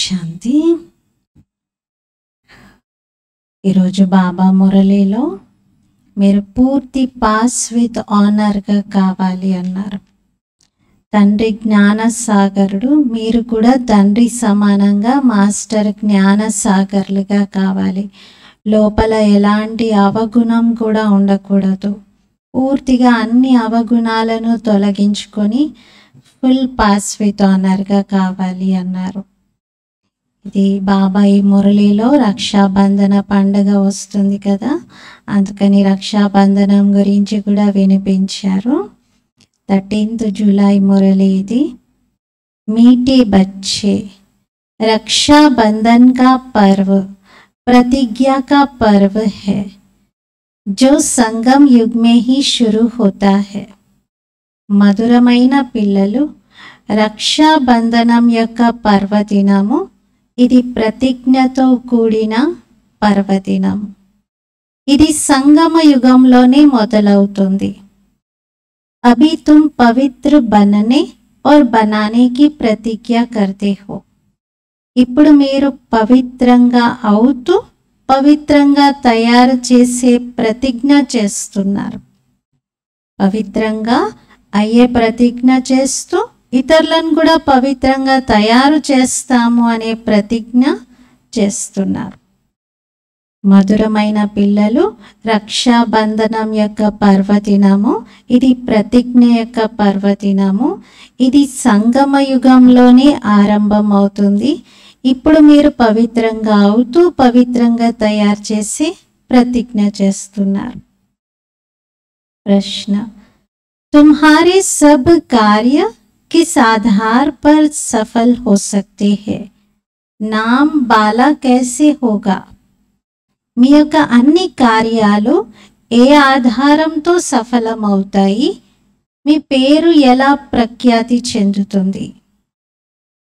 శాంతి. ఈరోజు బాబా మురళిలో మీరు పూర్తి పాస్ విత్ ఆనర్గా కావాలి అన్నారు. తండ్రి జ్ఞాన సాగరుడు, మీరు కూడా తండ్రి సమానంగా మాస్టర్ జ్ఞాన సాగర్లుగా కావాలి. లోపల ఎలాంటి అవగుణం కూడా ఉండకూడదు. పూర్తిగా అన్ని అవగుణాలను తొలగించుకొని ఫుల్ పాస్ విత్ ఆనర్గా కావాలి అన్నారు. ఇది బాబా ఈ మురళిలో రక్షాబంధన పండుగ వస్తుంది కదా, అందుకని రక్షాబంధనం గురించి కూడా వినిపించారు. 13th जुलाई मुरली ఇది. मीठे बच्चे, रक्षाबंधन का पर्व प्रतिज्ञा का पर्व है जो संगम युग में ही शुरू होता है. మధురమైన పిల్లలు, రక్షాబంధనం యొక్క పర్వదినము ఇది ప్రతిజ్ఞతో కూడిన పర్వదినం. ఇది సంగమ యుగంలోనే మొదలవుతుంది. अभी तुम पवित्र बनने और बनाने की प्रतिज्ञा करते हो. ఇప్పుడు మీరు పవిత్రంగా అవుతూ పవిత్రంగా తయారు చేసే ప్రతిజ్ఞ చేస్తున్నారు. పవిత్రంగా అయ్యే ప్రతిజ్ఞ చేస్తూ ఇతరులను కూడా పవిత్రంగా తయారు చేస్తాము అనే ప్రతిజ్ఞ చేస్తున్నారు. మధురమైన పిల్లలు, రక్షాబంధనం యొక్క పర్వదినము ఇది ప్రతిజ్ఞ యొక్క పర్వదినము. ఇది సంగమ యుగంలోనే ఆరంభమవుతుంది. ఇప్పుడు మీరు పవిత్రంగా అవుతూ పవిత్రంగా తయారు చేసి ప్రతిజ్ఞ చేస్తున్నారు. ప్రశ్న, तुम्हारे सब कार्य किस आधार पर सफल हो सकते हैं? नाम बाला कैसे होगा? మీ యొక్క అన్ని కార్యాలు ఏ ఆధారంతో సఫలమవుతాయి? మీ పేరు ఎలా ప్రఖ్యాతి చెందుతుంది?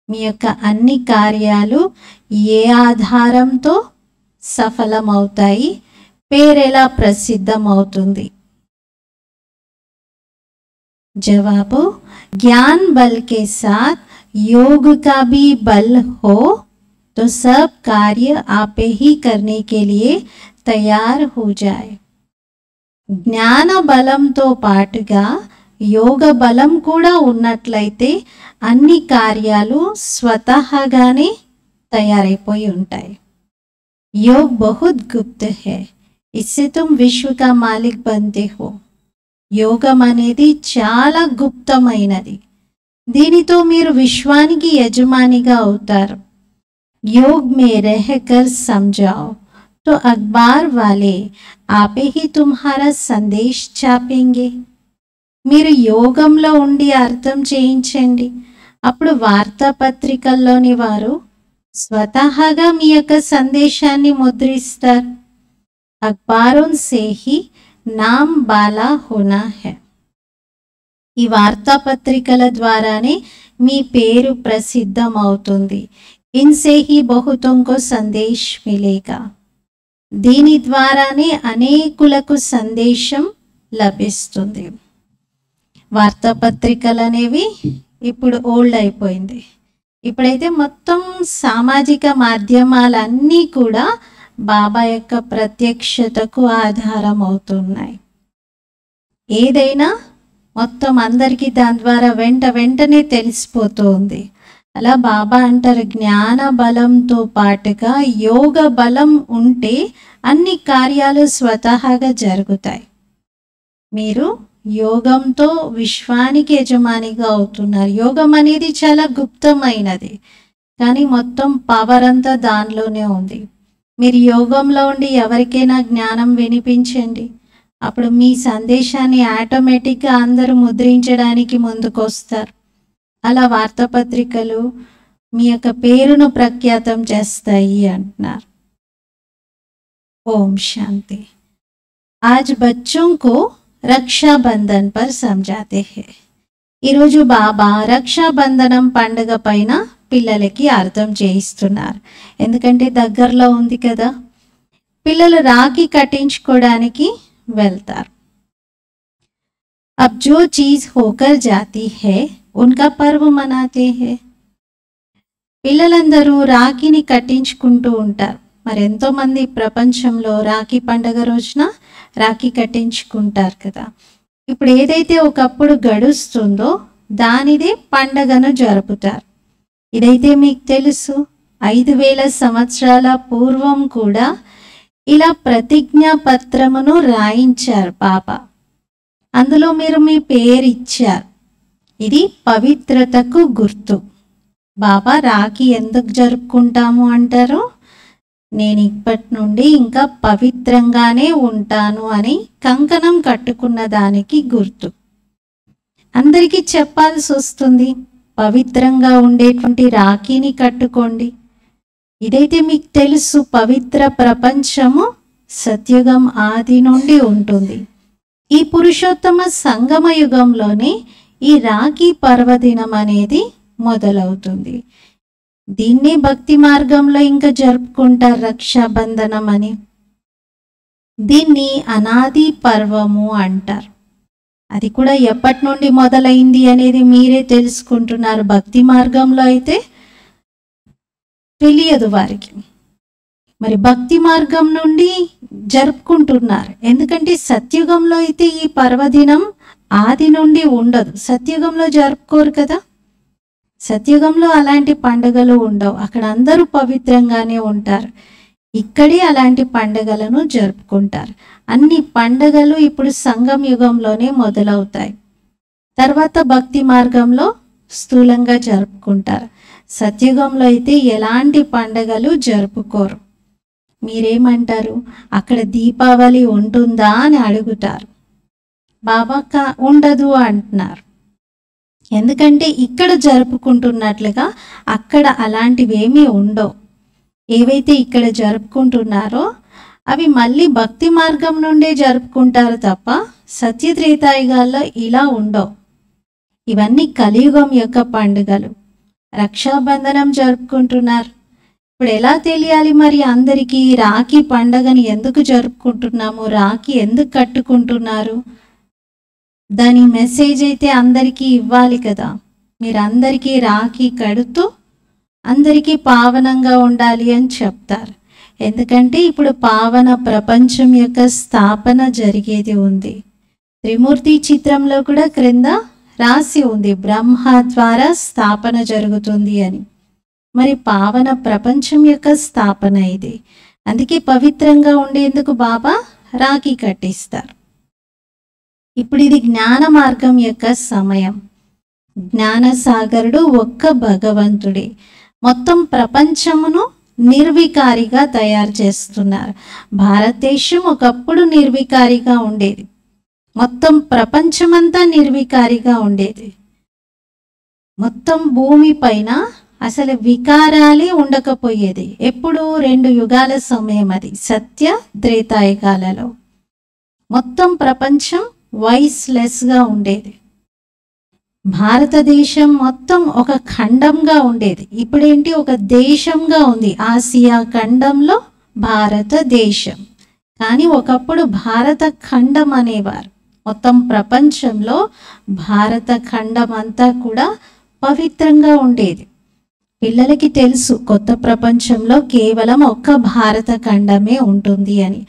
మీ యొక్క అన్ని కార్యాలు ఏ ఆధారంతో సఫలమవుతాయి? పేరు ఎలా ప్రసిద్ధమవుతుంది? जवाब, ज्ञान बल के साथ योग का भी बल हो तो सब कार्य आप ही करने के लिए तैयार हो जाए. జ్ఞాన బలంతో పాటుగా యోగ బలం కూడా ఉన్నట్లయితే అన్ని కార్యాలు స్వతహాగానే తయారైపోయి ఉంటాయి. योग बहुत गुप्त है, इससे तुम विश्व का मालिक बनते हो. యోగం అనేది చాలా గుప్తమైనది, దీనితో మీరు విశ్వానికి యజమానిగా అవుతారు. योग में रहकर समझाओ तो अखबार वाले आप ही तुम्हारा संदेश छापेंगे. మీరు యోగంలో ఉండి అర్థం చేయించండి, అప్పుడు వార్తాపత్రికల్లోని వారు స్వతహాగా మీ యొక్క సందేశాన్ని ముద్రిస్తారు. అఖబారోं से ही నామ్ బాలా హోనా హై. ఈ వార్తాపత్రికల ద్వారానే మీ పేరు ప్రసిద్ధం అవుతుంది. ఇన్సే హీ బహుతోం కో సందేశ్ మిలేగా. దీని ద్వారానే అనేకులకు సందేశం లభిస్తుంది. వార్తాపత్రికలు అనేవి ఇప్పుడు ఓల్డ్ అయిపోయింది. ఇప్పుడైతే మొత్తం సామాజిక మాధ్యమాలన్నీ కూడా బాబా యొక్క ప్రత్యక్షతకు ఆధారం అవుతున్నాయి. ఏదైనా మొత్తం అందరికీ దాని ద్వారా వెంటనే తెలిసిపోతుంది. అలా బాబా అంటారు, జ్ఞాన బలంతో పాటుగా యోగ బలం ఉంటే అన్ని కార్యాలు స్వతహాగా జరుగుతాయి. మీరు యోగంతో విశ్వానికి యజమానిగా అవుతున్నారు. యోగం అనేది చాలా గుప్తమైనది, కానీ మొత్తం పవర్ అంతా దానిలోనే ఉంది. మీరు యోగంలో ఉండి ఎవరికైనా జ్ఞానం వినిపించండి, అప్పుడు మీ సందేశాన్ని ఆటోమేటిక్గా అందరూ ముద్రించడానికి ముందుకు వస్తారు. అలా వార్తాపత్రికలు మీ యొక్క పేరును ప్రఖ్యాతం చేస్తాయి అంటున్నారు. ఓం శాంతి. आज बच्चों को రక్షాబంధన్ పర్ సమझाते हैं. ఈరోజు బాబా రక్షాబంధనం పండుగ పైన పిల్లలకి అర్థం చేయిస్తున్నారు. ఎందుకంటే దగ్గరలో ఉంది కదా, పిల్లలు రాఖీ కట్టించుకోవడానికి వెళ్తారు. अब जो चीज होकर जाती है उनका पर्व मनाते हैं. పిల్లలందరూ రాఖీని కట్టించుకుంటూ ఉంటారు. మరి ఎంతోమంది ప్రపంచంలో రాఖీ పండగ రోజున రాఖీ కట్టించుకుంటారు కదా. ఇప్పుడు ఏదైతే ఒకప్పుడు గడుస్తుందో దానిదే పండగను జరుపుతారు. ఇదైతే మీకు తెలుసు. 5000 సంవత్సరాల పూర్వం కూడా ఇలా ప్రతిజ్ఞా పత్రమును రాయించారు బాబా. అందులో మీరు మీ పేరు ఇచ్చారు. ఇది పవిత్రతకు గుర్తు. బాబా రాఖీ ఎందుకు జరుపుకుంటాము అంటారు? నేను ఇప్పటి నుండి ఇంకా పవిత్రంగానే ఉంటాను అని కంకణం కట్టుకున్న దానికి గుర్తు. అందరికీ చెప్పాల్సి వస్తుంది, పవిత్రంగా ఉండేటువంటి రాఖీని కట్టుకోండి. ఇదైతే మీకు తెలుసు. పవిత్ర ప్రపంచము సత్యుగం ఆది నుండి ఉంటుంది. ఈ పురుషోత్తమ సంగమ యుగంలోనే ఈ రాఖీ పర్వదినం అనేది మొదలవుతుంది. దీన్ని భక్తి మార్గంలో ఇంకా జరుపుకుంటారు రక్షాబంధనం అని. దీన్ని అనాది పర్వము అంటారు. అది కూడా ఎప్పటి నుండి మొదలైంది అనేది మీరే తెలుసుకుంటున్నారు. భక్తి మార్గంలో అయితే తెలియదు వారికి. మరి భక్తి మార్గం నుండి జరుపుకుంటున్నారు. ఎందుకంటే సత్యుగంలో అయితే ఈ పర్వదినం ఆది నుండి ఉండదు. సత్యుగంలో జరుపుకోరు కదా. సత్యుగంలో అలాంటి పండుగలు ఉండవు. అక్కడ అందరూ పవిత్రంగానే ఉంటారు. ఇక్కడే అలాంటి పండుగలను జరుపుకుంటారు. అన్ని పండుగలు ఇప్పుడు సంగం యుగంలోనే మొదలవుతాయి. తర్వాత భక్తి మార్గంలో స్థూలంగా జరుపుకుంటారు. సత్యుగంలో అయితే ఎలాంటి పండుగలు జరుపుకోరు. మీరేమంటారు? అక్కడ దీపావళి ఉంటుందా అని అడుగుతారు. బాబా ఉండదు అంటున్నారు. ఎందుకంటే ఇక్కడ జరుపుకుంటున్నట్లుగా అక్కడ అలాంటివేమీ ఉండవు. ఏవైతే ఇక్కడ జరుపుకుంటున్నారో అవి మళ్ళీ భక్తి మార్గం నుండే జరుపుకుంటారు తప్ప సత్యత్రేతాయుగాల్లో ఇలా ఉండవు. ఇవన్నీ కలియుగం యొక్క పండుగలు. రక్షాబంధనం జరుపుకుంటున్నారు. ఇప్పుడు ఎలా తెలియాలి మరి అందరికీ రాఖీ పండగని ఎందుకు జరుపుకుంటున్నాము, రాఖీ ఎందుకు కట్టుకుంటున్నారు? దాని మెసేజ్ అయితే అందరికీ ఇవ్వాలి కదా. మీరు అందరికీ రాఖీ కడుతూ అందరికీ పావనంగా ఉండాలి అని చెప్తారు. ఎందుకంటే ఇప్పుడు పావన ప్రపంచం యొక్క స్థాపన జరిగేది ఉంది. త్రిమూర్తి చిత్రంలో కూడా క్రింద రాసి ఉంది, బ్రహ్మ ద్వారా స్థాపన జరుగుతుంది అని. మరి పావన ప్రపంచం యొక్క స్థాపన ఇది. అందుకే పవిత్రంగా ఉండేందుకు బాబా రాఖీ కట్టిస్తారు. ఇప్పుడు ఇది జ్ఞాన మార్గం యొక్క సమయం. జ్ఞాన సాగరుడు ఒక్క భగవంతుడే. మొత్తం ప్రపంచమును నిర్వికారిగా తయారు చేస్తున్నారు. భారతదేశం ఒకప్పుడు నిర్వికారిగా ఉండేది. మొత్తం ప్రపంచమంతా నిర్వికారిగా ఉండేది. మొత్తం భూమి పైన అసలు వికారాలే ఉండకపోయేది. ఎప్పుడు 2 యుగాల సమయం అది, సత్య త్రేతాయుగాలలో. మొత్తం ప్రపంచం వాయిస్లెస్గా ఉండేది. భారతదేశం మొత్తం ఒక ఖండంగా ఉండేది. ఇప్పుడేంటి, ఒక దేశంగా ఉంది. ఆసియా ఖండంలో భారతదేశం. కానీ ఒకప్పుడు భారత ఖండం అనేవారు. మొత్తం ప్రపంచంలో భారత ఖండం అంతా కూడా పవిత్రంగా ఉండేది. పిల్లలకి తెలుసు కొత్త ప్రపంచంలో కేవలం ఒక్క భారత ఖండమే ఉంటుంది అని.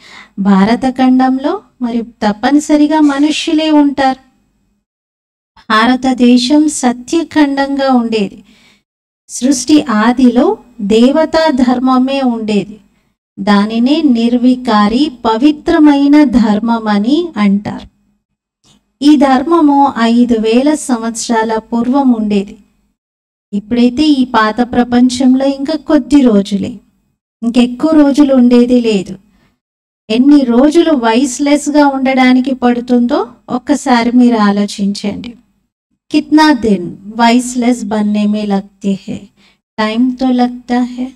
భారత ఖండంలో మరి తప్పనిసరిగా మనుష్యులే ఉంటారు. భారతదేశం సత్యఖండంగా ఉండేది. సృష్టి ఆదిలో దేవతా ధర్మమే ఉండేది. దానినే నిర్వికారి పవిత్రమైన ధర్మం అని అంటారు. ఈ ధర్మము 5000 సంవత్సరాల పూర్వం ఉండేది. ఇప్పుడైతే ఈ పాత ప్రపంచంలో ఇంకా కొద్ది రోజులే, ఇంకెక్కువ రోజులు ఉండేది లేదు. ఎన్ని రోజులు వాయిస్లెస్గా ఉండడానికి పడుతుందో ఒక్కసారి మీరు ఆలోచించండి. కిత్నా దిన్ వాయిస్లెస్ బన్నే మే లగ్తే హై, టైం తో లగ్తా హై.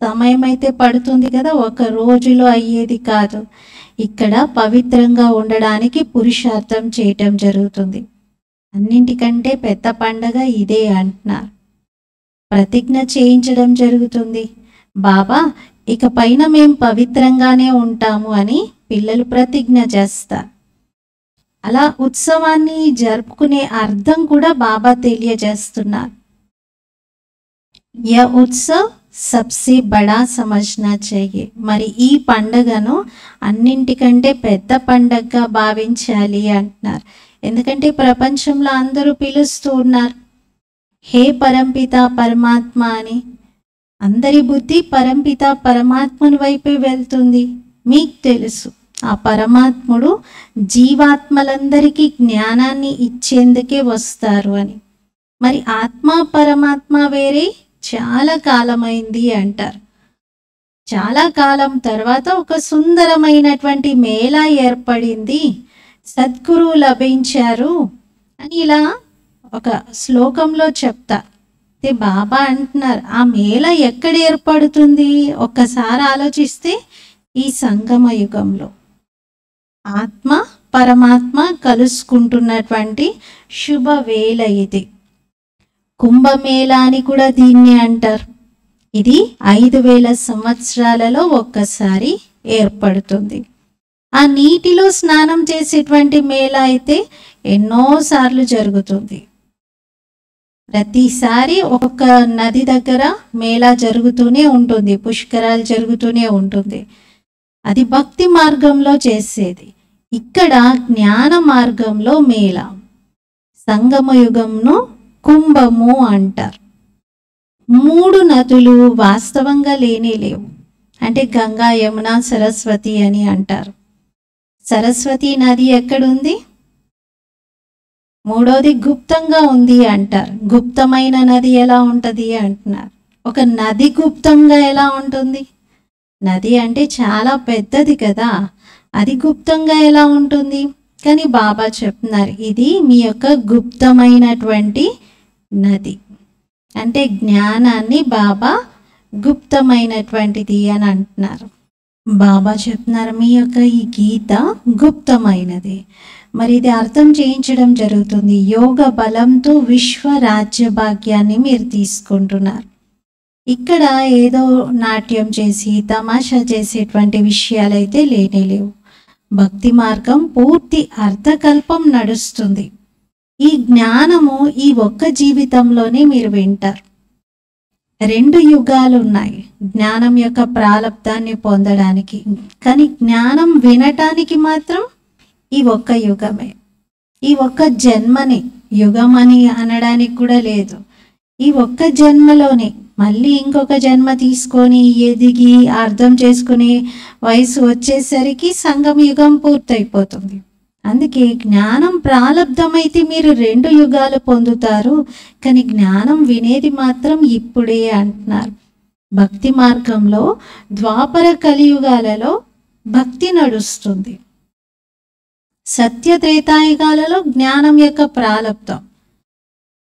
సమయం అయితే పడుతుంది కదా, ఒక రోజులో అయ్యేది కాదు. ఇక్కడ పవిత్రంగా ఉండడానికి పురుషార్థం చేయటం జరుగుతుంది. అన్నింటికంటే పెద్ద పండగ ఇదే అంటున్నారు. ప్రతిజ్ఞ చేయించడం జరుగుతుంది. బాబా ఇక పైన మేము పవిత్రంగానే ఉంటాము అని పిల్లలు ప్రతిజ్ఞ చేస్తారు. అలా ఉత్సవాన్ని జరుపుకునే అర్థం కూడా బాబా తెలియజేస్తున్నారు. यह उत्सव सबसे बड़ा समझना चाहिए. మరి ఈ పండుగను అన్నింటికంటే పెద్ద పండగగా భావించాలి అంటున్నారు. ఎందుకంటే ప్రపంచంలో అందరూ పిలుస్తూ ఉన్నారు హే పరంపిత పరమాత్మ అని. అందరి బుద్ధి పరంపిత పరమాత్మని వైపే వెళ్తుంది. మీకు తెలుసు ఆ పరమాత్ముడు జీవాత్మలందరికీ జ్ఞానాన్ని ఇచ్చేందుకే వస్తారు అని. మరి ఆత్మ పరమాత్మ వేరే చాలా కాలమైంది అంటారు. చాలా కాలం తర్వాత ఒక సుందరమైనటువంటి మేళా ఏర్పడింది, సద్గురువు లభించారు అని ఇలా ఒక శ్లోకంలో చెప్తారు. బాబా అంటున్నారు ఆ మేళా ఎక్కడ ఏర్పడుతుంది? ఒక్కసారి ఆలోచిస్తే ఈ సంగమ యుగంలో ఆత్మ పరమాత్మ కలుసుకుంటున్నటువంటి శుభవేళ ఇది. కుంభమేళా అని కూడా దీన్ని అంటారు. ఇది 5000 సంవత్సరాలలో ఒక్కసారి ఏర్పడుతుంది. ఆ నీటిలో స్నానం చేసేటువంటి మేళా అయితే ఎన్నోసార్లు జరుగుతుంది. ప్రతిసారి ఒక్కొక్క నది దగ్గర మేళా జరుగుతూనే ఉంటుంది, పుష్కరాలు జరుగుతూనే ఉంటుంది. అది భక్తి మార్గంలో చేసేది. ఇక్కడ జ్ఞాన మార్గంలో మేళా. సంగమ యుగంను కుంభము అంటారు. 3 నదులు వాస్తవంగా లేవు. అంటే గంగా, యమున, సరస్వతి అని అంటారు. సరస్వతి నది ఎక్కడుంది? మూడోది గుప్తంగా ఉంది అంటారు. గుప్తమైన నది ఎలా ఉంటుంది అంటున్నారు. ఒక నది గుప్తంగా ఎలా ఉంటుంది? నది అంటే చాలా పెద్దది కదా, అది గుప్తంగా ఎలా ఉంటుంది? కానీ బాబా చెప్తున్నారు ఇది మీ యొక్క గుప్తమైనటువంటి నది. అంటే జ్ఞానాన్ని బాబా గుప్తమైనటువంటిది అని అంటున్నారు. బాబా చెప్తున్నారు మీ యొక్క ఈ గీత గుప్తమైనది. మరి ఇది అర్థం చేయించడం జరుగుతుంది. యోగ బలంతో విశ్వ రాజ్య భాగ్యాన్ని మీరు తీసుకుంటున్నారు. ఇక్కడ ఏదో నాట్యం చేసి తమాషా చేసేటువంటి విషయాలు అయితే లేవు. భక్తి మార్గం పూర్తి అర్థకల్పం నడుస్తుంది. ఈ జ్ఞానము ఈ ఒక్క జీవితంలోనే మీరు వింటారు. 2 యుగాలు ఉన్నాయి జ్ఞానం యొక్క ప్రాలబ్ధాన్ని పొందడానికి. కానీ జ్ఞానం వినటానికి మాత్రం ఈ ఒక్క యుగమే. ఈ ఒక్క జన్మని యుగం అని అనడానికి కూడా లేదు. ఈ ఒక్క జన్మలోనే మళ్ళీ ఇంకొక జన్మ తీసుకొని ఎదిగి అర్థం చేసుకునే వయసు వచ్చేసరికి సంగమ యుగం పూర్తయిపోతుంది. అందుకే జ్ఞానం ప్రాలబ్ధమైతే మీరు 2 యుగాలు పొందుతారు. కానీ జ్ఞానం వినేది మాత్రం ఇప్పుడే అంటున్నారు. భక్తి మార్గంలో ద్వాపర కలియుగాలలో భక్తి నడుస్తుంది. సత్య త్రేతాయుగాలలో జ్ఞానం యొక్క ప్రాలబ్ధం.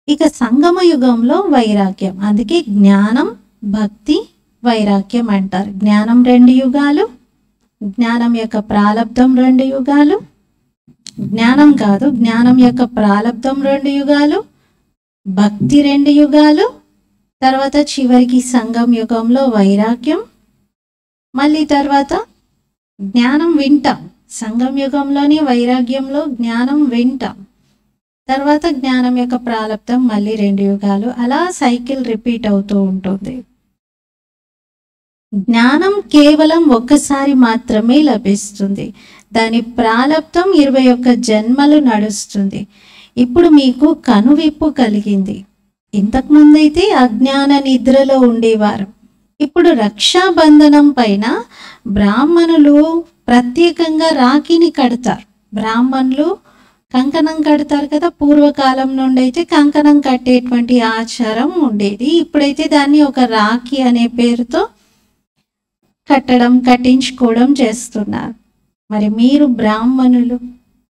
ఇక సంగమ యుగంలో వైరాగ్యం. అందుకే జ్ఞానం భక్తి వైరాగ్యం అంటారు. జ్ఞానం 2 యుగాలు, జ్ఞానం యొక్క ప్రాలబ్ధం 2 యుగాలు. జ్ఞానం కాదు, జ్ఞానం యొక్క ప్రాలబ్ధం 2 యుగాలు, భక్తి 2 యుగాలు, తర్వాత చివరికి సంగమ యుగంలో వైరాగ్యం. మళ్ళీ తర్వాత జ్ఞానం వింటాం. సంగమ యుగంలోని వైరాగ్యంలో జ్ఞానం వింటాం. తర్వాత జ్ఞానం యొక్క ప్రాలబ్ధం మళ్ళీ 2 యుగాలు. అలా సైకిల్ రిపీట్ అవుతూ ఉంటుంది. జ్ఞానం కేవలం ఒక్కసారి మాత్రమే లభిస్తుంది. దాని ప్రాలబ్ధం 21 జన్మలు నడుస్తుంది. ఇప్పుడు మీకు కనువిప్పు కలిగింది. ఇంతకుముందైతే అజ్ఞాన నిద్రలో ఉండేవారు. ఇప్పుడు రక్షాబంధనం పైన బ్రాహ్మణులు ప్రత్యేకంగా రాఖీని కడతారు. బ్రాహ్మణులు కంకణం కడతారు కదా. పూర్వకాలం నుండి అయితే కంకణం కట్టేటువంటి ఆచారం ఉండేది. ఇప్పుడైతే దాన్ని ఒక రాఖీ అనే పేరుతో కట్టించుకోవడం చేస్తున్నారు. మరి మీరు బ్రాహ్మణులు,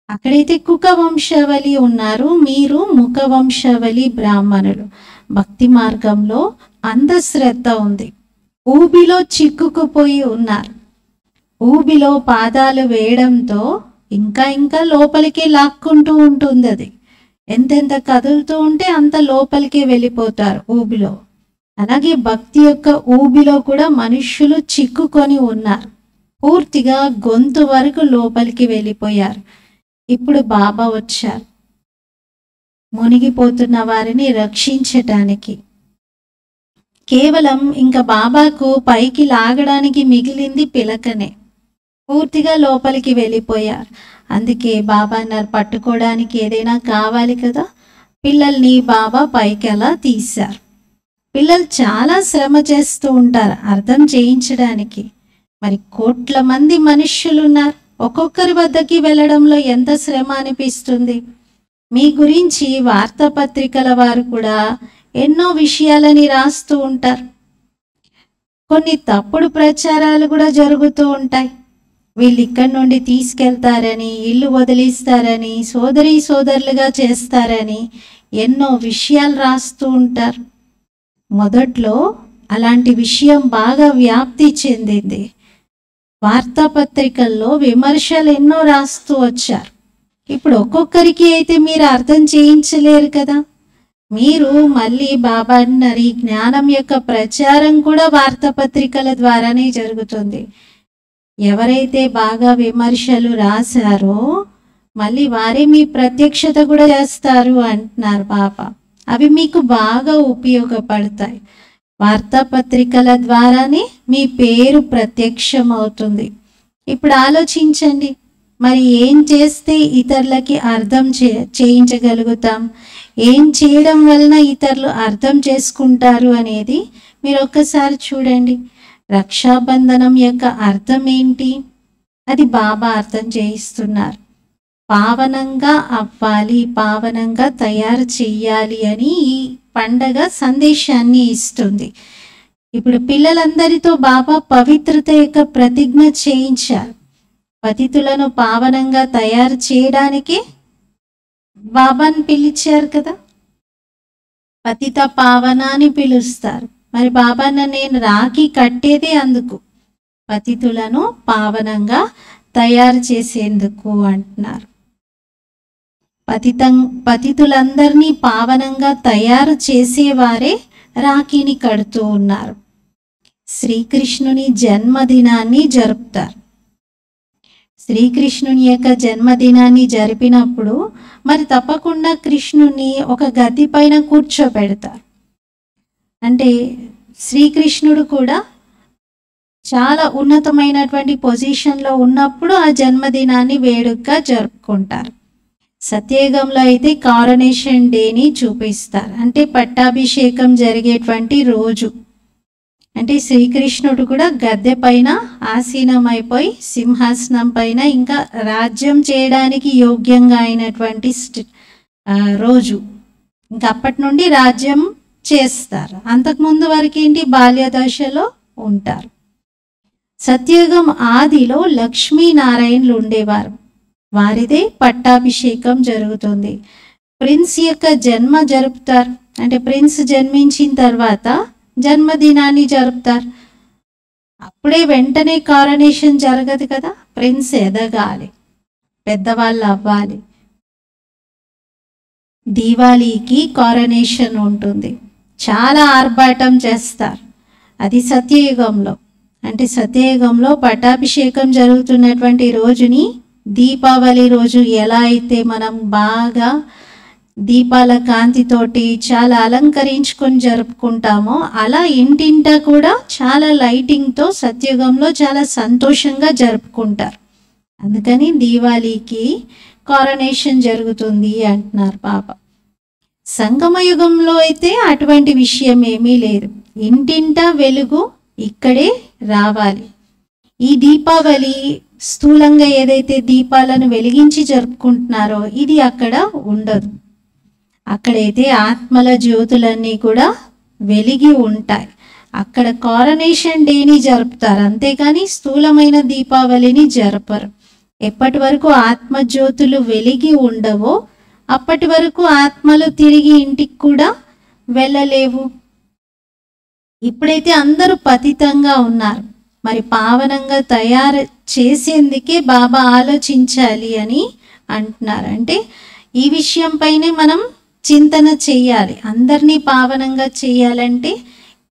అక్కడైతే కుక వంశావళి ఉన్నారు, మీరు ముఖ వంశావళి బ్రాహ్మణులు. భక్తి మార్గంలో అంధశ్రద్ధ ఉంది. ఊబిలో చిక్కుకుపోయి ఉన్నారు. ఊబిలో పాదాలు వేయడంతో ఇంకా లోపలికి లాక్కుంటూ ఉంటుంది. అది ఎంతెంత కదులుతూ ఉంటే అంత లోపలికి వెళ్ళిపోతారు ఊబిలో. అలాగే భక్తి యొక్క ఊబిలో కూడా మనుష్యులు చిక్కుకొని ఉన్నారు. పూర్తిగా గొంతు వరకు లోపలికి వెళ్ళిపోయారు. ఇప్పుడు బాబా వచ్చారు మునిగిపోతున్న వారిని రక్షించటానికి. కేవలం ఇంకా బాబాకు పైకి లాగడానికి మిగిలింది పిలకనే. పూర్తిగా లోపలికి వెళ్ళిపోయారు. అందుకే బాబా అన్నారు, పట్టుకోవడానికి ఏదైనా కావాలి కదా. పిల్లల్ని బాబా పైకి అలా తీశారు. పిల్లలు చాలా శ్రమ చేస్తూ ఉంటారు అర్థం చేయించడానికి. మరి కోట్ల మంది మనుష్యులు ఉన్నారు, ఒక్కొక్కరి వద్దకి వెళ్ళడంలో ఎంత శ్రమ అనిపిస్తుంది. మీ గురించి వార్తాపత్రికల వారు కూడా ఎన్నో విషయాలని రాస్తూ ఉంటారు. కొన్ని తప్పుడు ప్రచారాలు కూడా జరుగుతూ ఉంటాయి. వీళ్ళు ఇక్కడి నుండి తీసుకెళ్తారని, ఇల్లు వదిలిస్తారని, సోదరులుగా చేస్తారని ఎన్నో విషయాలు రాస్తూ ఉంటారు. మొదట్లో అలాంటి విషయం బాగా వ్యాప్తి చెందింది. వార్తాపత్రికల్లో విమర్శలు ఎన్నో రాస్తూ వచ్చారు. ఇప్పుడు ఒక్కొక్కరికి అయితే మీరు అర్థం చేయించలేరు కదా. మీరు మళ్ళీ బాబా అన్నారు, ఈ జ్ఞానం యొక్క ప్రచారం కూడా వార్తాపత్రికల ద్వారానే జరుగుతుంది. ఎవరైతే బాగా విమర్శలు రాశారో మళ్ళీ వారే మీ ప్రత్యక్షత కూడా చేస్తారు అంటున్నారు బాబా. అవి మీకు బాగా ఉపయోగపడతాయి. వార్తాపత్రికల ద్వారానే మీ పేరు ప్రత్యక్షం అవుతుంది. ఇప్పుడు ఆలోచించండి, మరి ఏం చేస్తే ఇతరులకి అర్థం చేయించగలుగుతాం, ఏం చేయడం వలన ఇతరులు అర్థం చేసుకుంటారు అనేది మీరు ఒక్కసారి చూడండి. రక్షాబంధనం యొక్క అర్థం ఏంటి? అది బాబా అర్థం చేయిస్తున్నారు. పావనంగా అవ్వాలి, పావనంగా తయారు చెయ్యాలి అని ఈ పండగ సందేశాన్ని ఇస్తుంది. ఇప్పుడు పిల్లలందరితో బాబా పవిత్రత యొక్క ప్రతిజ్ఞ చేయించారు. పతితులను పావనంగా తయారు చేయడానికి బాబాని పిలిచారు కదా. పతిత పావన అని పిలుస్తారు. మరి బాబాను నేను రాఖీ కట్టేదే అందుకు, పతితులను పావనంగా తయారు చేసేందుకు అంటున్నారు. పతితులందరినీ పావనంగా తయారు చేసేవారే రాఖీని కడుతూ ఉన్నారు. శ్రీకృష్ణుని జన్మదినాన్ని జరుపుతారు. శ్రీకృష్ణుని యొక్క జన్మదినాన్ని జరిపినప్పుడు మరి తప్పకుండా కృష్ణుని ఒక గది పైన కూర్చోబెడతారు. అంటే శ్రీకృష్ణుడు కూడా చాలా ఉన్నతమైనటువంటి పొజిషన్లో ఉన్నప్పుడు ఆ జన్మదినాన్ని వేడుకగా జరుపుకుంటారు. సత్యయుగంలో అయితే కారనేషన్ డేని చూపిస్తారు. అంటే పట్టాభిషేకం జరిగేటువంటి రోజు. అంటే శ్రీకృష్ణుడు కూడా గద్దె పైన ఆసీనమైపోయి సింహాసనం పైన ఇంకా రాజ్యం చేయడానికి యోగ్యంగా అయినటువంటి రోజు. ఇంకా అప్పటి నుండి రాజ్యం చేస్తారు. అంతకుముందు వరకు ఏంటి, బాల్యదశలో ఉంటారు. సత్యయుగం ఆదిలో లక్ష్మీనారాయణులు ఉండేవారు. వారిదే పట్టాభిషేకం జరుగుతుంది. ప్రిన్స్ యొక్క జన్మ జరుపుతారు. అంటే ప్రిన్స్ జన్మించిన తర్వాత జన్మదినాన్ని జరుపుతారు. అప్పుడే వెంటనే కారనేషన్ జరగదు కదా. ప్రిన్స్ ఎదగాలి, పెద్దవాళ్ళు అవ్వాలి. దీవాళీకి కారనేషన్ ఉంటుంది, చాలా ఆర్భాటం చేస్తారు. అది సత్యయుగంలో. అంటే సత్యయుగంలో పట్టాభిషేకం జరుగుతున్నటువంటి రోజుని దీపావళి రోజు ఎలా అయితే మనం బాగా దీపాల కాంతితోటి చాలా అలంకరించుకొని జరుపుకుంటామో అలా ఇంటింటా కూడా చాలా లైటింగ్తో సత్యయుగంలో చాలా సంతోషంగా జరుపుకుంటారు. అందుకని దీవాళీకి కారనేషన్ జరుగుతుంది అంటున్నారు బాబా. సంగమయుగంలో అయితే అటువంటి విషయం ఏమీ లేదు. ఇంటింటా వెలుగు ఇక్కడే రావాలి. ఈ దీపావళి స్థూలంగా ఏదైతే దీపాలను వెలిగించి జరుపుకుంటున్నారో ఇది అక్కడ ఉండదు. అక్కడైతే ఆత్మల జ్యోతులన్నీ కూడా వెలిగి ఉంటాయి. అక్కడ కారనేషన్ డేని జరుపుతారు, అంతేగాని స్థూలమైన దీపావళిని జరపరు. ఎప్పటి వరకు ఆత్మజ్యోతులు వెలిగి ఉండవో అప్పటి వరకు ఆత్మలు తిరిగి ఇంటికి కూడా వెళ్ళలేవు. ఇప్పుడైతే అందరూ పతితంగా ఉన్నారు. మరి పావనంగా తయారు చేసేందుకే బాబా ఆలోచించాలి అని అంటున్నారు. అంటే ఈ విషయం పైనే మనం చింతన చెయ్యాలి. అందరినీ పావనంగా చేయాలంటే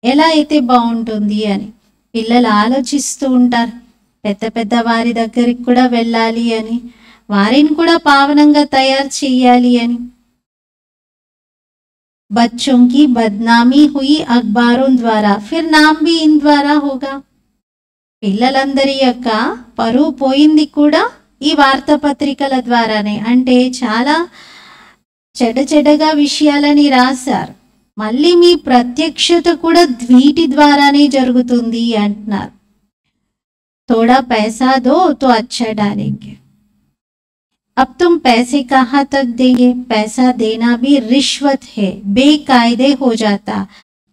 ఎలా అయితే బాగుంటుంది అని పిల్లలు ఆలోచిస్తూ ఉంటారు. పెద్ద పెద్ద వారి దగ్గరికి కూడా వెళ్ళాలి అని, వారిని కూడా పావనంగా తయారు చేయాలి అని. बच्चों की बदनामी हुई अखबारों द्वारा, फिर नाम भी इन द्वारा होगा। పిల్లలందరి యొక్క పరువు పోయింది కూడా ఈ వార్తాపత్రికల ద్వారానే. అంటే చాలా చెడ్డగా విషయాలని రాశారు. మళ్ళీ మీ ప్రత్యక్షత కూడా వీటి ద్వారానే జరుగుతుంది అంటున్నారు. थोड़ा पैसा दो तो अच्छा डालेंगे, अब तुम पैसे कहाँ तक देंगे, पैसा देना भी रिश्वत है, बेकायदे हो जाता.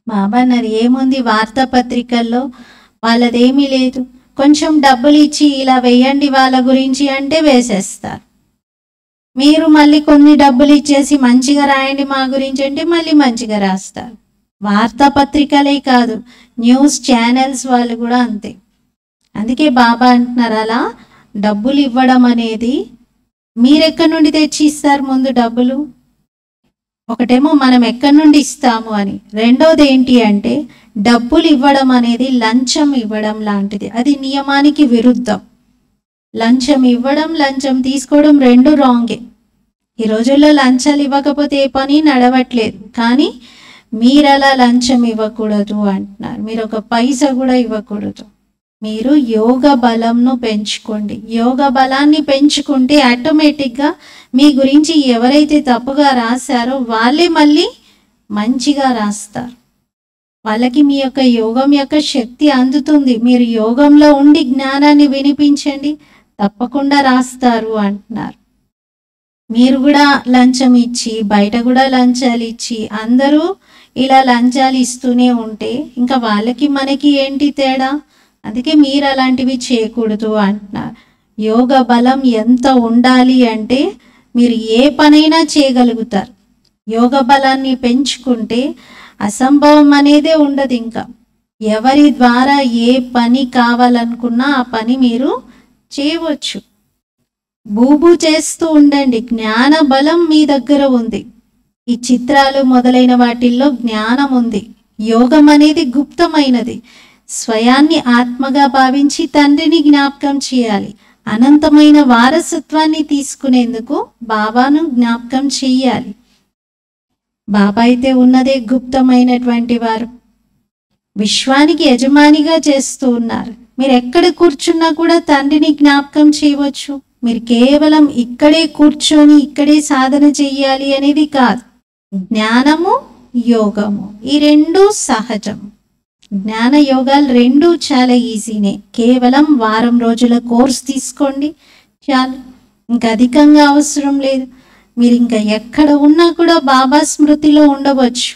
బాబా అన్నారు ఏముంది వార్తాపత్రికల్లో, వాళ్ళదేమీ లేదు, కొంచెం డబ్బులు ఇచ్చి ఇలా వేయండి వాళ్ళ గురించి అంటే వేసేస్తారు. మీరు మళ్ళీ కొన్ని డబ్బులు ఇచ్చేసి మంచిగా రాయండి మా గురించి అంటే మళ్ళీ మంచిగా రాస్తారు. వార్తాపత్రికలే కాదు, న్యూస్ ఛానల్స్ వాళ్ళు కూడా అంతే. అందుకే బాబా అంటున్నారు అలా డబ్బులు ఇవ్వడం అనేది మీరెక్కడి నుండి తెచ్చి ఇస్తారు? ముందు డబ్బులు ఒకటేమో మనం ఎక్కడి నుండి ఇస్తాము అని, రెండోది ఏంటి అంటే డబ్బులు ఇవ్వడం అనేది లంచం ఇవ్వడం లాంటిది. అది నియమానికి విరుద్ధం. లంచం ఇవ్వడం లంచం తీసుకోవడం రెండు రాంగే. ఈ రోజుల్లో లంచాలు ఇవ్వకపోతే ఏ పని నడవట్లేదు. కానీ మీరు అలా లంచం ఇవ్వకూడదు అంటున్నారు. మీరు ఒక పైసా కూడా ఇవ్వకూడదు. మీరు యోగ బలంను పెంచుకోండి. యోగ బలాన్ని పెంచుకుంటే ఆటోమేటిక్గా మీ గురించి ఎవరైతే తప్పుగా రాశారో వాళ్ళే మళ్ళీ మంచిగా రాస్తారు. వాళ్ళకి మీ యొక్క యోగం యొక్క శక్తి అందుతుంది. మీరు యోగంలో ఉండి జ్ఞానాన్ని వినిపించండి, తప్పకుండా రాస్తారు అంటున్నారు. మీరు కూడా లంచం ఇచ్చి బయట కూడా లంచాలు ఇచ్చి అందరూ ఇలా లంచాలు ఇస్తూనే ఉంటే ఇంకా వాళ్ళకి మనకి ఏంటి తేడా? అందుకే మీరు అలాంటివి చేయకూడదు అంటున్నారు. యోగ బలం ఎంత ఉండాలి అంటే మీరు ఏ పనైనా చేయగలుగుతారు. యోగ బలాన్ని పెంచుకుంటే అసంభవం అనేదే ఉండదు. ఇంకా ఎవరి ద్వారా ఏ పని కావాలనుకున్నా ఆ పని మీరు చేయవచ్చు. బూబు చేస్తూ ఉండండి. జ్ఞాన బలం మీ దగ్గర ఉంది. ఈ చిత్రాలు మొదలైన వాటిల్లో జ్ఞానం ఉంది. యోగం అనేది గుప్తమైనది. స్వయాన్ని ఆత్మగా భావించి తండ్రిని జ్ఞాపకం చేయాలి. అనంతమైన వారసత్వాన్ని తీసుకునేందుకు బాబాను జ్ఞాపకం చెయ్యాలి. బాబా అయితే ఉన్నదే గుప్తమైనటువంటి వారు. విశ్వానికి యజమానిగా చేస్తూ ఉన్నారు. మీరు ఎక్కడ కూర్చున్నా కూడా తండ్రిని జ్ఞాపకం చేయవచ్చు. మీరు కేవలం ఇక్కడే కూర్చొని ఇక్కడే సాధన చెయ్యాలి అనేది కాదు. జ్ఞానము యోగము ఈ రెండు సహజం. జ్ఞాన యోగాలు రెండు చాలా ఈజీనే. కేవలం వారం రోజుల కోర్స్ తీసుకోండి చాలు. ఇంకా అధికంగా అవసరం లేదు. మీరు ఇంకా ఎక్కడ ఉన్నా కూడా బాబా స్మృతిలో ఉండవచ్చు.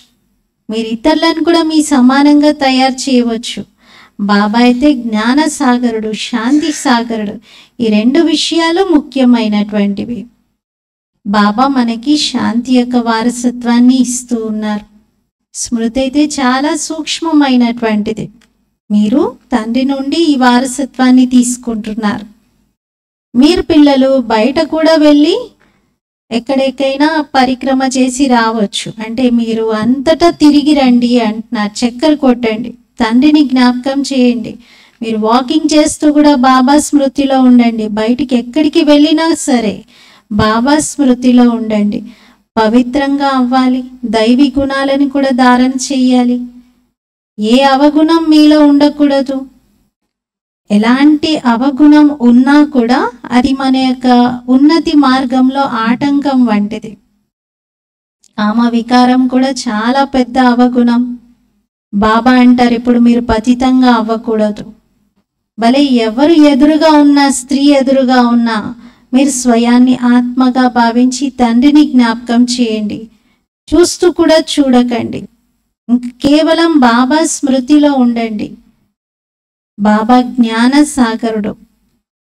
మీరు ఇతరులను కూడా మీ సమానంగా తయారు చేయవచ్చు. బాబా అయితే జ్ఞాన సాగరుడు, శాంతి సాగరుడు. ఈ రెండు విషయాలు ముఖ్యమైనటువంటివి. బాబా మనకి శాంతి యొక్క వారసత్వాన్ని ఇస్తూ ఉన్నారు. స్మృతి అయితే చాలా సూక్ష్మమైనటువంటిది. మీరు తండ్రి నుండి ఈ వారసత్వాన్ని తీసుకుంటున్నారు. మీరు పిల్లలు బయట కూడా వెళ్ళి ఎక్కడెక్కడైనా పరిక్రమ చేసి రావచ్చు. అంటే మీరు అంతటా తిరిగి రండి అంటున్నారు. చక్కర్ కొట్టండి, తండ్రిని జ్ఞాపకం చేయండి. మీరు వాకింగ్ చేస్తూ కూడా బాబా స్మృతిలో ఉండండి. బయటికి ఎక్కడికి వెళ్ళినా సరే బాబా స్మృతిలో ఉండండి. పవిత్రంగా అవ్వాలి. దైవీ గుణాలను కూడా ధారణ చేయాలి. ఏ అవగుణం మీలో ఉండకూడదు. ఎలాంటి అవగుణం ఉన్నా కూడా అది మన యొక్క ఉన్నతి మార్గంలో ఆటంకం వంటిది. కామ వికారం కూడా చాలా పెద్ద అవగుణం. బాబా అంటారు ఇప్పుడు మీరు పతితంగా అవ్వకూడదు. భలే ఎవరు ఎదురుగా ఉన్నా, స్త్రీ ఎదురుగా ఉన్నా మీరు స్వయాన్ని ఆత్మగా భావించి తండ్రిని జ్ఞాపకం చేయండి. చూస్తూ కూడా చూడకండి. కేవలం బాబా స్మృతిలో ఉండండి. బాబా జ్ఞాన సాగరుడు.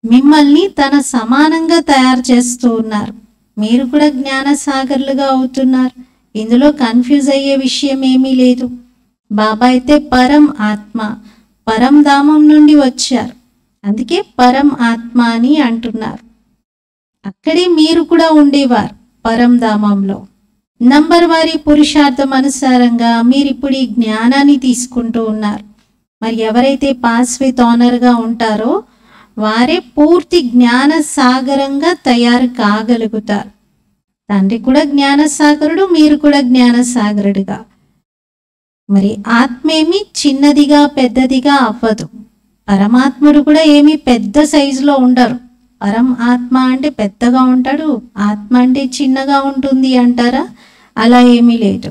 మిమ్మల్ని తన సమానంగా తయారు చేస్తూ ఉన్నారు. మీరు కూడా జ్ఞాన సాగర్లుగా అవుతున్నారు. ఇందులో కన్ఫ్యూజ్ అయ్యే విషయం ఏమీ లేదు. బాబా అయితే పరం ఆత్మ, పరంధామం నుండి వచ్చారు. అందుకే పరం ఆత్మ అని అంటున్నారు. అక్కడే మీరు కూడా ఉండేవారు పరంధామంలో. నంబర్ వారి పురుషార్థం అనుసారంగా మీరు ఇప్పుడు ఈ జ్ఞానాన్ని తీసుకుంటూ ఉన్నారు. మరి ఎవరైతే పాస్ విత్ ఆనర్గా ఉంటారో వారే పూర్తి జ్ఞాన సాగరంగా తయారు కాగలుగుతారు. తండ్రి కూడా జ్ఞానసాగరుడు, మీరు కూడా జ్ఞానసాగరుడుగా. మరి ఆత్మ ఏమి చిన్నదిగా పెద్దదిగా అవ్వదు. పరమాత్ముడు కూడా ఏమి పెద్ద సైజులో ఉండరు. ఆత్మ అంటే పెద్దగా ఉంటాడు, ఆత్మ అంటే చిన్నగా ఉంటుంది అంటారా? అలా ఏమీ లేదు.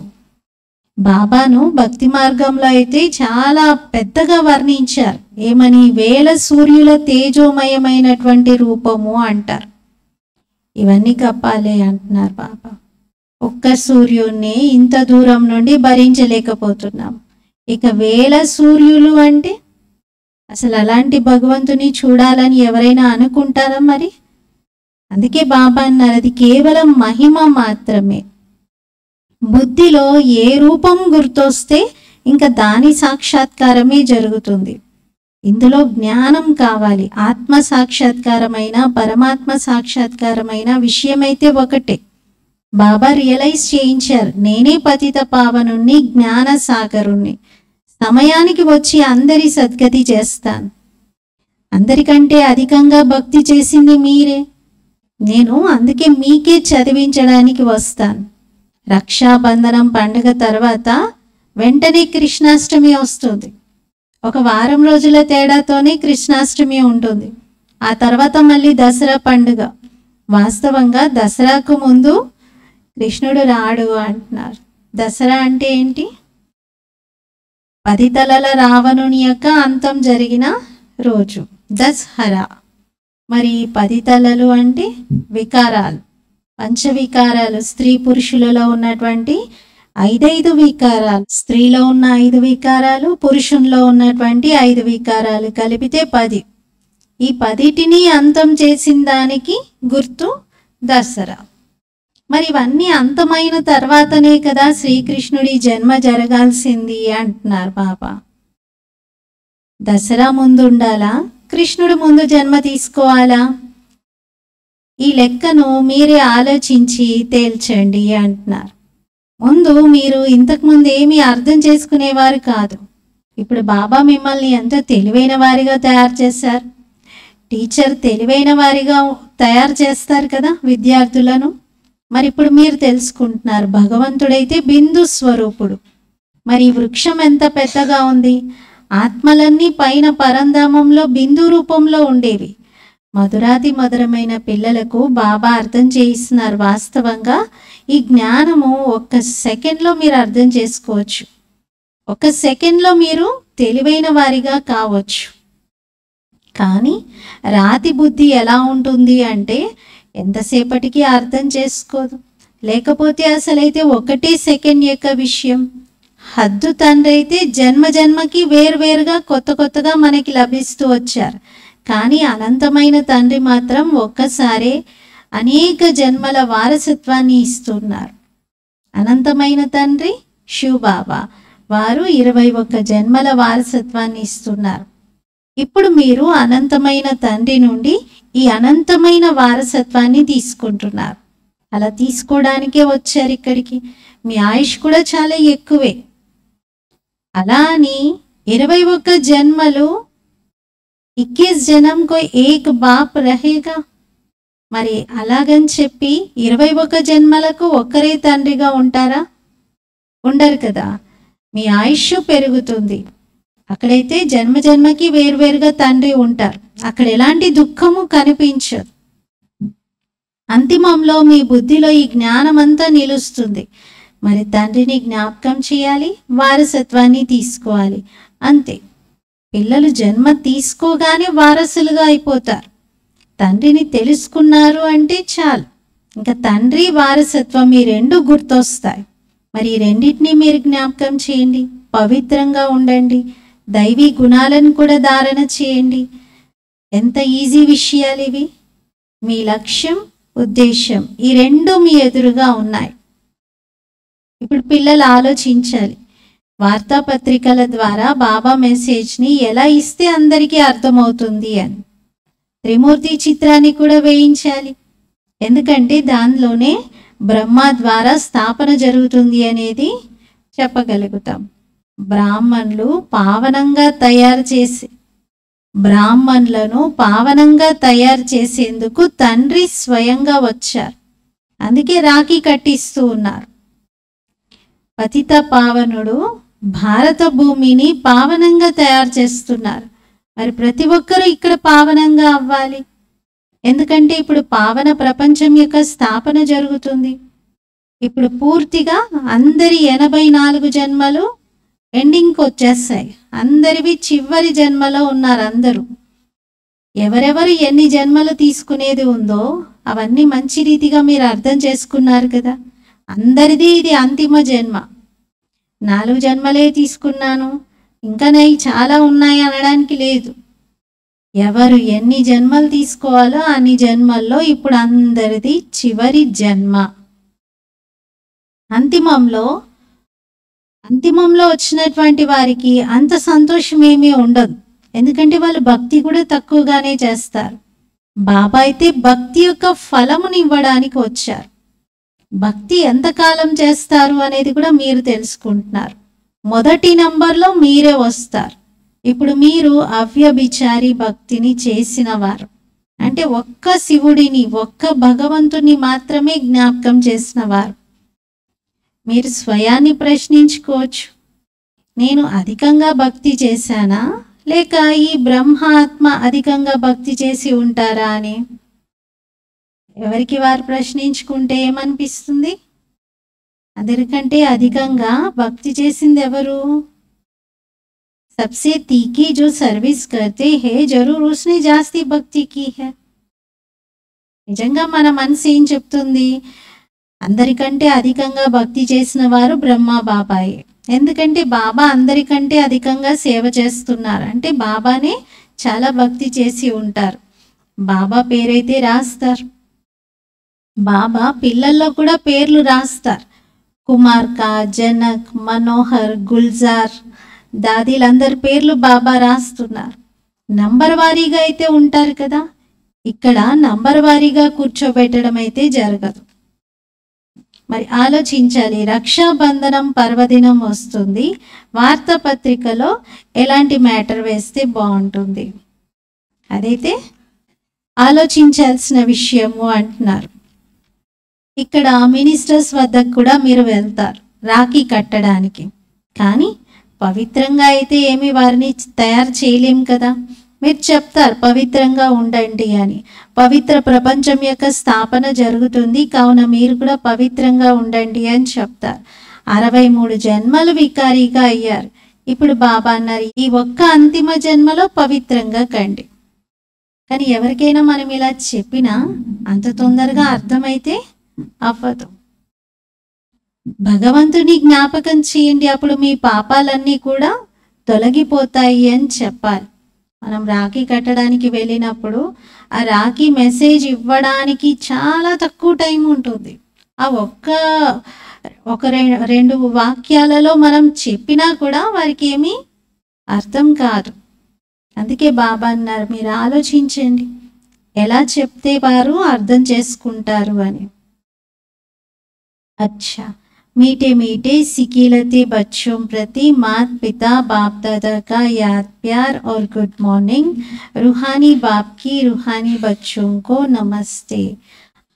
బాబాను భక్తి మార్గంలో అయితే చాలా పెద్దగా వర్ణించారు. ఏమని? వేల సూర్యుల తేజోమయమైనటువంటి రూపము అంటారు. ఇవన్నీ కప్పాలే అంటున్నారు బాబా. ఒక్క సూర్యుడిని ఇంత దూరం నుండి భరించలేకపోతున్నాం, ఇక వేల సూర్యులు అంటే అసలు అలాంటి భగవంతుని చూడాలని ఎవరైనా అనుకుంటారా మరి? అందుకే బాబా అన్నారు, అది కేవలం మహిమ మాత్రమే. బుద్ధిలో ఏ రూపం గుర్తొస్తే ఇంకా దాని సాక్షాత్కారమే జరుగుతుంది. ఇందులో జ్ఞానం కావాలి. ఆత్మ సాక్షాత్కారమైన పరమాత్మ సాక్షాత్కారమైన విషయమైతే ఒకటే. బాబా రియలైజ్ చేయించారు, నేనే పతిత పావనుణ్ణి, జ్ఞాన సాగరుణ్ణి. సమయానికి వచ్చి అందరి సద్గతి చేస్తాను. అందరికంటే అధికంగా భక్తి చేసింది మీరే. నేను అందుకే మీకే చదివించడానికి వస్తాను. రక్షాబంధనం పండుగ తర్వాత వెంటనే కృష్ణాష్టమి వస్తుంది. ఒక వారం రోజుల తేడాతోనే కృష్ణాష్టమి ఉంటుంది. ఆ తర్వాత మళ్ళీ దసరా పండుగ. వాస్తవంగా దసరాకు ముందు కృష్ణుడు రాడు అంటున్నారు. దసరా అంటే ఏంటి? 10 తలల రావణుని యొక్క అంతం జరిగిన రోజు దసరా. మరి 10 తలలు అంటే వికారాలు, పంచవికారాలు, స్త్రీ పురుషులలో ఉన్నటువంటి 5 వికారాలు. స్త్రీలో ఉన్న 5 వికారాలు, పురుషుల్లో ఉన్నటువంటి 5 వికారాలు కలిపితే 10. ఈ 10టిని అంతం చేసిన దానికి గుర్తు దసరా. మరి ఇవన్నీ అంతమైన తర్వాతనే కదా శ్రీకృష్ణుడి జన్మ జరగాల్సింది అంటున్నారు బాబా. దసరా ముందు ఉండాలా, కృష్ణుడు ముందు జన్మ తీసుకోవాలా? ఈ లెక్కను మీరే ఆలోచించి తేల్చండి అంటున్నారు. ముందు మీరు ఇంతకుముందు ఏమీ అర్థం చేసుకునేవారు కాదు. ఇప్పుడు బాబా మిమ్మల్ని ఎంతో తెలివైన వారిగా తయారు చేశారు. టీచర్ తెలివైన వారిగా తయారు చేస్తారు కదా విద్యార్థులను. మరి ఇప్పుడు మీరు తెలుసుకుంటున్నారు, భగవంతుడైతే బిందు స్వరూపుడు. మరి ఈ వృక్షం ఎంత పెద్దగా ఉంది. ఆత్మలన్నీ పైన పరంధామంలో బిందు రూపంలో ఉండేవి. మధురాతి మధురమైన పిల్లలకు బాబా అర్థం చేయిస్తున్నారు. వాస్తవంగా ఈ జ్ఞానము 1 సెకండ్లో మీరు అర్థం చేసుకోవచ్చు. 1 సెకండ్లో మీరు తెలివైన వారిగా కావచ్చు. కానీ రాతి బుద్ధి ఎలా ఉంటుంది అంటే ఎంతసేపటికి అర్థం చేసుకోదు. లేకపోతే అసలైతే 1 సెకండ్ యొక్క విషయం. హద్దు తండ్రి అయితే జన్మ జన్మకి వేరువేరుగా కొత్తగా మనకి లభిస్తూ వచ్చారు. కానీ అనంతమైన తండ్రి మాత్రం ఒక్కసారే అనేక జన్మల వారసత్వాన్ని ఇస్తున్నారు. అనంతమైన తండ్రి శివ్ బాబా వారు 21 జన్మల వారసత్వాన్ని ఇస్తున్నారు. ఇప్పుడు మీరు అనంతమైన తండ్రి నుండి ఈ అనంతమైన వారసత్వాన్ని తీసుకుంటున్నారు. అలా తీసుకోవడానికే వచ్చారు ఇక్కడికి. మీ ఆయుష్ కూడా చాలా ఎక్కువే. అలా అని 21 జన్మలు 21 జన్మ కో ఏక్ బాప్ రహేగా. మరి అలాగని చెప్పి 21 జన్మలకు ఒక్కరే తండ్రిగా ఉంటారా? ఉండరు కదా. మీ ఆయుష్ పెరుగుతుంది. అక్కడైతే జన్మ జన్మకి వేరువేరుగా తండ్రి ఉంటారు. అక్కడ ఎలాంటి దుఃఖము కనిపించదు. అంతిమంలో మీ బుద్ధిలో ఈ జ్ఞానం అంతా నిలుస్తుంది. మరి తండ్రిని జ్ఞాపకం చేయాలి, వారసత్వాన్ని తీసుకోవాలి, అంతే. పిల్లలు జన్మ తీసుకోగానే వారసులుగా అయిపోతారు. తండ్రిని తెలుసుకున్నారు అంటే చాలు, ఇంకా తండ్రి వారసత్వం ఈ 2 గుర్తొస్తాయి. మరి ఈ రెండింటినీ మీరు జ్ఞాపకం చేయండి. పవిత్రంగా ఉండండి. దైవీ గుణాలను కూడా ధారణ చేయండి. ఎంత ఈజీ విషయాలు ఇవి. మీ లక్ష్యం, ఉద్దేశం ఈ 2 మీ ఎదురుగా ఉన్నాయి. ఇప్పుడు పిల్లలు ఆలోచించాలి. వార్తాపత్రికల ద్వారా బాబా మెసేజ్ని ఎలా ఇస్తే అందరికీ అర్థమవుతుంది అని. త్రిమూర్తి చిత్రాన్ని కూడా వేయించాలి. ఎందుకంటే దానిలోనే బ్రహ్మ ద్వారా స్థాపన జరుగుతుంది అనేది చెప్పగలుగుతాం. బ్రాహ్మణులను పావనంగా తయారు చేసేందుకు తండ్రి స్వయంగా వచ్చారు. అందుకే రాఖీ కట్టిస్తూ ఉన్నారు. పతిత పావనుడు భారత భూమిని పావనంగా తయారు చేస్తున్నారు. మరి ప్రతి ఒక్కరూ ఇక్కడ పావనంగా అవ్వాలి. ఎందుకంటే ఇప్పుడు పావన ప్రపంచం యొక్క స్థాపన జరుగుతుంది. ఇప్పుడు పూర్తిగా అందరి 84 జన్మలు ఎండింగ్కి వచ్చేస్తాయి. అందరివి చివరి జన్మలో ఉన్నారు అందరూ. ఎవరెవరు ఎన్ని జన్మలు తీసుకునేది ఉందో అవన్నీ మంచి రీతిగా మీరు అర్థం చేసుకున్నారు కదా. అందరిది ఇది అంతిమ జన్మ. 4 జన్మలే తీసుకున్నాను, ఇంకా నై చాలా ఉన్నాయి అనడానికి లేదు. ఎవరు ఎన్ని జన్మలు తీసుకోవాలో అన్ని జన్మల్లో ఇప్పుడు అందరిది చివరి జన్మ. అంతిమంలో వచ్చినటువంటి వారికి అంత సంతోషం ఏమీ ఉండదు. ఎందుకంటే వాళ్ళు భక్తి కూడా తక్కువగానే చేస్తారు. బాబా అయితే భక్తి యొక్క ఫలముని ఇవ్వడానికి వచ్చారు. భక్తి ఎంతకాలం చేస్తారు అనేది కూడా మీరు తెలుసుకుంటున్నారు. మొదటి నంబర్లో మీరే వస్తారు. ఇప్పుడు మీరు అవ్యభిచారి భక్తిని చేసిన వారు, అంటే ఒక్క శివుడిని ఒక్క భగవంతుని మాత్రమే జ్ఞాపకం చేసిన వారు. మీరు స్వయాన్ని ప్రశ్నించుకోవచ్చు, నేను అధికంగా భక్తి చేశానా లేక ఈ బ్రహ్మాత్మ అధికంగా భక్తి చేసి ఉంటారా అని. ఎవరికి వారు ప్రశ్నించుకుంటే ఏమనిపిస్తుంది? అందరికంటే అధికంగా భక్తి చేసింది ఎవరు? सबसे तीखी जो सर्विस करते हैं जरूर उसने जास्ती भक्ति की है. నిజంగా మన మనసు ఏం చెప్తుంది? అందరికంటే అధికంగా భక్తి చేసిన వారు బ్రహ్మ బాబాయే. ఎందుకంటే బాబా అందరికంటే అధికంగా సేవ చేస్తున్నారు, అంటే బాబానే చాలా భక్తి చేసి ఉంటారు. బాబా పేరైతే రాస్తారు. బాబా పిల్లల్లో కూడా పేర్లు రాస్తారు. కుమార్కా, జనక్, మనోహర్, గుల్జార్, దాదీలందరి పేర్లు బాబా రాస్తున్నారు. నంబర్ వారీగా అయితే ఉంటారు కదా. ఇక్కడ నంబర్ వారీగా కూర్చోబెట్టడం అయితే జరగదు. మరి ఆలోచించాలి. రక్షాబంధనం పర్వదినం వస్తుంది. వార్తాపత్రికలో ఎలాంటి మ్యాటర్ వేస్తే బాగుంటుంది, అదైతే ఆలోచించాల్సిన విషయము అంటున్నారు. ఇక్కడ మినిస్టర్స్ వద్దకు కూడా మీరు వెళ్తారు రాఖీ కట్టడానికి. కానీ పవిత్రంగా అయితే ఏమి వారిని తయారు చేయలేం కదా. మీరు చెప్తారు పవిత్రంగా ఉండండి అని. పవిత్ర ప్రపంచం యొక్క స్థాపన జరుగుతుంది, కావున మీరు కూడా పవిత్రంగా ఉండండి అని చెప్తారు. 63 జన్మలు వికారీగా అయ్యారు. ఇప్పుడు బాబా అన్నారు, ఈ ఒక్క అంతిమ జన్మలో పవిత్రంగా కండి. కానీ ఎవరికైనా మనం ఇలా చెప్పినా అంత తొందరగా అర్థమైతే అవ్వదు. భగవంతుని జ్ఞాపకం చేయండి, అప్పుడు మీ పాపాలన్నీ కూడా తొలగిపోతాయి అని చెప్పాలి. మనం రాఖీ కట్టడానికి వెళ్ళినప్పుడు ఆ రాఖీ మెసేజ్ ఇవ్వడానికి చాలా తక్కువ టైం ఉంటుంది. ఆ ఒక రెండు వాక్యాలలో మనం చెప్పినా కూడా వారికి ఏమీ అర్థం కాదు. అందుకే బాబా అన్నారు, మీరు ఆలోచించండి ఎలా చెప్తే వారు అర్థం చేసుకుంటారు అని. अच्छा, मीठे मीठे सिकीलते बच्चों प्रति माता पिता बाप दादा का याद प्यार और गुड मॉर्निंग. रूहानी बाप की रूहानी बच्चों को नमस्ते.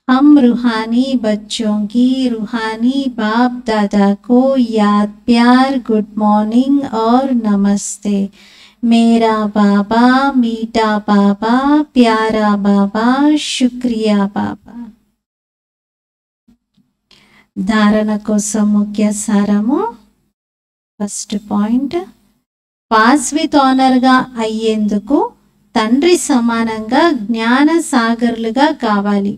हम रूहानी बच्चों की रूहानी बाप दादा को याद प्यार गुड मॉर्निंग और नमस्ते. मेरा बाबा मीठा बाबा प्यारा बाबा शुक्रिया बाबा. ధారణ కోసం ముఖ్య సారము. ఫస్ట్ పాయింట్, పాస్ విత్ ఆనర్గా అయ్యేందుకు తండ్రి సమానంగా జ్ఞాన సాగర్లుగా కావాలి.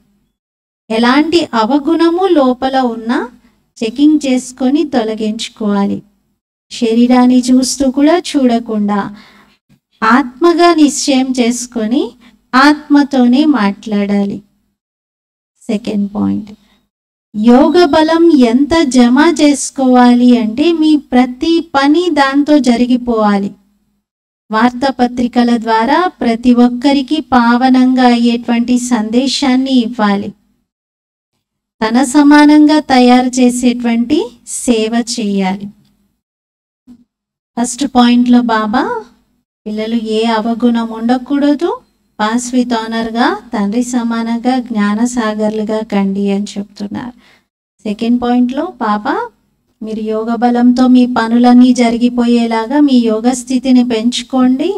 ఎలాంటి అవగుణము లోపల ఉన్నా చెకింగ్ చేసుకొని తొలగించుకోవాలి. శరీరాన్ని చూస్తూ కూడా చూడకుండా ఆత్మగా నిశ్చయం చేసుకొని ఆత్మతోనే మాట్లాడాలి. సెకండ్ పాయింట్, యోగ బలం ఎంత జమ చేసుకోవాలి అంటే మీ ప్రతి పని దాంతో జరిగిపోవాలి. వార్తాపత్రికల ద్వారా ప్రతి ఒక్కరికి పావనంగా అయ్యేటువంటి సందేశాన్ని ఇవ్వాలి. తన సమానంగా తయారు చేసేటువంటి సేవ చేయాలి. ఫస్ట్ పాయింట్లో బాబా పిల్లలు ఏ అవగుణం ఉండకూడదు, పాస్ విత్ ఆనర్గా తండ్రి సమానంగా జ్ఞానసాగర్లుగా కండి అని చెప్తున్నారు. సెకండ్ పాయింట్లో పాప మీరు యోగ బలంతో మీ పనులన్నీ జరిగిపోయేలాగా మీ యోగ స్థితిని పెంచుకోండి,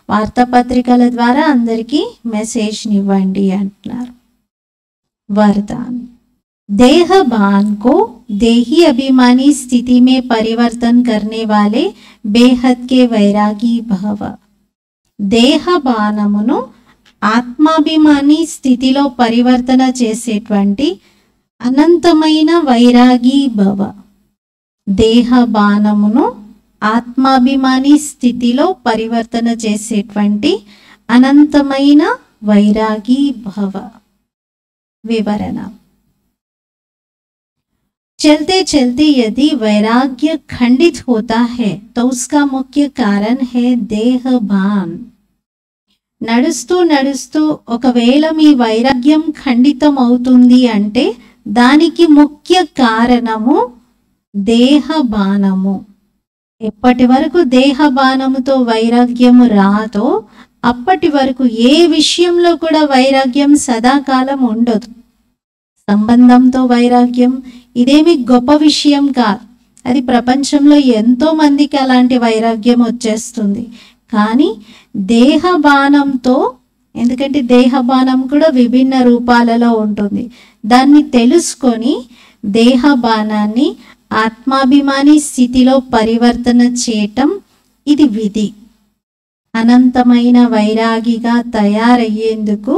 వార్తాపత్రికల ద్వారా అందరికీ మెసేజ్ని ఇవ్వండి అంటున్నారు. वरदान देहभान को देही अभिमानी स्थिति में परिवर्तन करने वाले बेहद के वैरागी भव. దేహబానమును ఆత్మాభిమాని స్థితిలో పరివర్తన చేసేటువంటి అనంతమైన వైరాగి భవ. దేహబానమును ఆత్మాభిమాని స్థితిలో పరివర్తన చేసేటువంటి అనంతమైన వైరాగి భవ. विवरण चलते चलते यदि वैराग्य खंडित होता है तो उसका मुख्य कारण है देहभान. నడుస్తూ నడుస్తూ ఒకవేళ మీ వైరాగ్యం ఖండితం అవుతుంది అంటే దానికి ముఖ్య కారణము దేహబానము. ఎప్పటి వరకు దేహబానముతో వైరాగ్యము రాదో అప్పటి వరకు ఏ విషయంలో కూడా వైరాగ్యం సదాకాలం ఉండదు. సంబంధంతో వైరాగ్యం ఇదేమి గొప్ప విషయం కాదు. అది ప్రపంచంలో ఎంతో మందికి అలాంటి వైరాగ్యం వచ్చేస్తుంది. కానీ దేహబానంతో, ఎందుకంటే దేహబానం కూడా విభిన్న రూపాలలో ఉంటుంది, దాన్ని తెలుసుకొని దేహబానాన్ని ఆత్మాభిమాని స్థితిలో పరివర్తన చేయటం ఇది విధి. అనంతమైన వైరాగిగా తయారయ్యేందుకు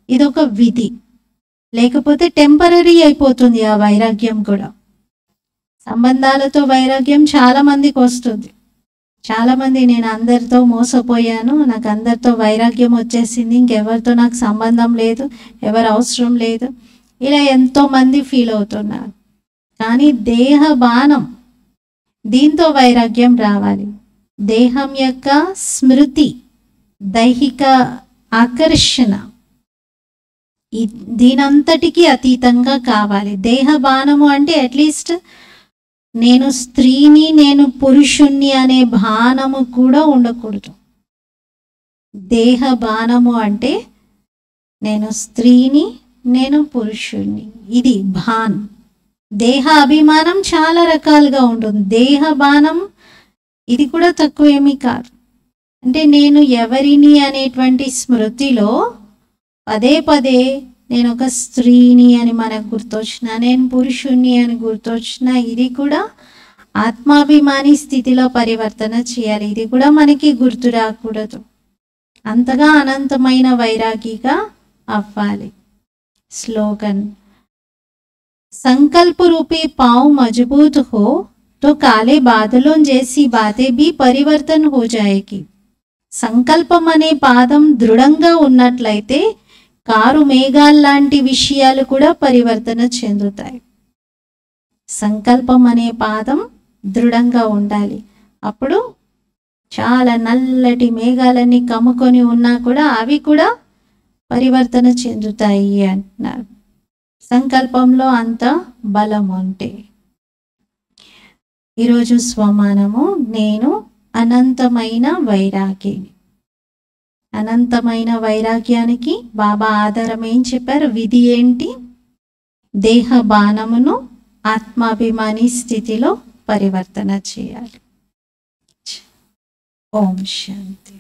ఇదొక విధి. లేకపోతే టెంపరరీ అయిపోతుంది ఆ వైరాగ్యం కూడా. సంబంధాలతో వైరాగ్యం చాలా మందికి వస్తుంది. చాలామంది నేను అందరితో మోసపోయాను, నాకు అందరితో వైరాగ్యం వచ్చేసింది, ఇంకెవరితో నాకు సంబంధం లేదు, ఎవరు అవసరం లేదు, ఇలా ఎంతోమంది ఫీల్ అవుతున్నారు. కానీ దేహబానం, దీంతో వైరాగ్యం రావాలి. దేహం యొక్క స్మృతి, దైహిక ఆకర్షణ దీనంతటికీ అతీతంగా కావాలి. దేహబానము అంటే అట్లీస్ట్ నేను స్త్రీని, నేను పురుషుణ్ణి అనే బాణము కూడా ఉండకూడదు. దేహబానము అంటే నేను స్త్రీని, నేను పురుషుణ్ణి, ఇది భాన్. దేహ అభిమానం చాలా రకాలుగా ఉంటుంది. దేహబానం ఇది కూడా తక్కువేమీ కాదు. అంటే నేను ఎవరిని అనేటువంటి స్మృతిలో పదే పదే నేను ఒక స్త్రీని అని మనకు గుర్తొచ్చిన, నేను పురుషుణ్ణి అని గుర్తొచ్చిన, ఇది కూడా ఆత్మాభిమాని స్థితిలో పరివర్తన చేయాలి. ఇది కూడా మనకి గుర్తు రాకూడదు. అంతగా అనంతమైన వైరాగిగా అవ్వాలి. స్లోగన్ संकल्प रूपी पाँव मजबूत हो तो काले बादलों जैसी बातें भी परिवर्तन हो जाएगी. సంకల్పం అనే పాదం దృఢంగా ఉన్నట్లయితే కారు మేఘాల్లాంటి విషయాలు కూడా పరివర్తన చెందుతాయి. సంకల్పం అనే పాదం దృఢంగా ఉండాలి. అప్పుడు చాలా నల్లటి మేఘాలన్నీ కమ్ముకొని ఉన్నా కూడా అవి కూడా పరివర్తన చెందుతాయి అంటున్నారు. సంకల్పంలో అంత బలం ఉంటే. ఈరోజు స్వమానము నేను అనంతమైన వైరాగ్యాన్ని. అనంతమైన వైరాగ్యానికి బాబా ఆధారం ఏం చెప్పారు? విధి ఏంటి? దేహ బాణమును ఆత్మాభిమాని స్థితిలో పరివర్తన చేయాలి. ఓం శాంతి.